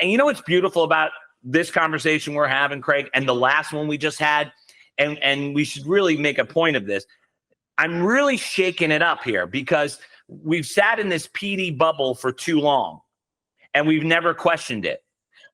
And you know what's beautiful about this conversation we're having, Craig, and the last one we just had, and we should really make a point of this. I'm really shaking it up here because we've sat in this PD bubble for too long, and we've never questioned it.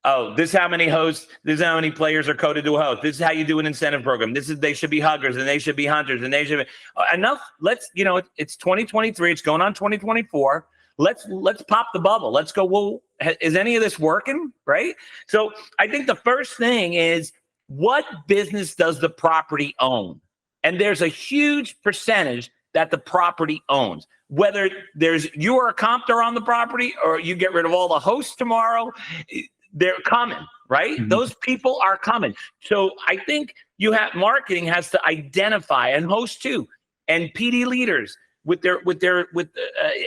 Oh, this is how many hosts, this is how many players are coded to a host. This is how you do an incentive program. This is, they should be huggers and they should be hunters and they should be enough. Let's, it's 2023. It's going on 2024. Let's pop the bubble. Let's go. Well, is any of this working? Right. So I think the first thing is, what business does the property own? And there's a huge percentage that the property owns. Whether there's URComped on the property or you get rid of all the hosts tomorrow, they're coming, right? Mm-hmm. Those people are coming. So I think marketing has to identify, and hosts too, and PD leaders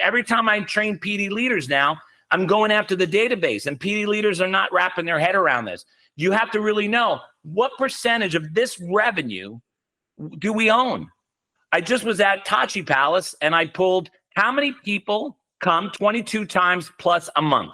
every time I train PD leaders now, I'm going after the database, and PD leaders are not wrapping their head around this. You have to really know what percentage of this revenue do we own. I just was at Tachi Palace and I pulled how many people come 22 times plus a month.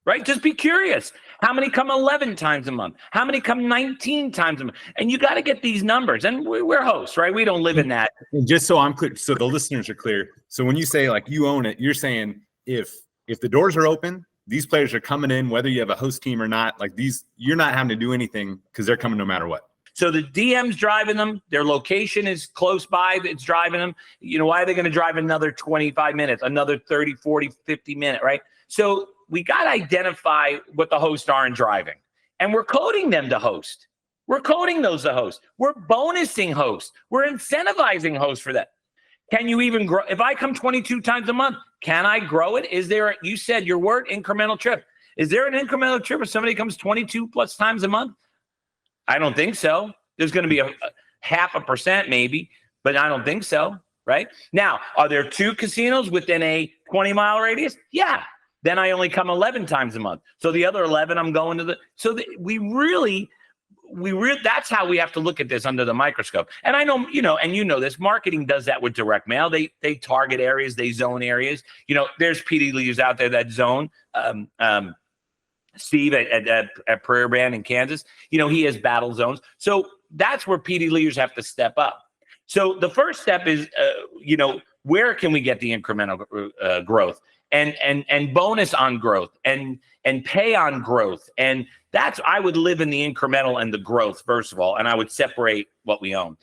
Right? Just be curious. How many come 11 times a month? How many come 19 times a month? And you got to get these numbers. And we're hosts, right? We don't live in that. And just so I'm clear, so the listeners are clear. So when you say like you own it, you're saying if the doors are open, these players are coming in, whether you have a host team or not, like you're not having to do anything because they're coming no matter what. So the DM's driving them. Their location is close by. It's driving them. Why are they going to drive another 25 minutes, another 30, 40, 50 minutes, right? So we got to identify what the hosts are in driving. And we're coding them to host. We're coding those to host. We're bonusing hosts. We're incentivizing hosts for that. Can you even grow? If I come 22 times a month, can I grow it? Is there, you said your word, incremental trip. Is there an incremental trip if somebody comes 22 plus times a month? I don't think so. There's going to be a 0.5% maybe, but I don't think so, right? Now, are there 2 casinos within a 20-mile radius? Yeah. Then I only come 11 times a month. So the other 11, I'm going to we really, that's how we have to look at this under the microscope. And I know, and this, marketing does that with direct mail. They target areas, they zone areas. There's PD leaders out there that zone. Steve at Prairie Brand in Kansas, he has battle zones. So that's where PD leaders have to step up. So the first step is, where can we get the incremental growth and bonus on growth and pay on growth? And I would live in the incremental and the growth, first of all, and I would separate what we own.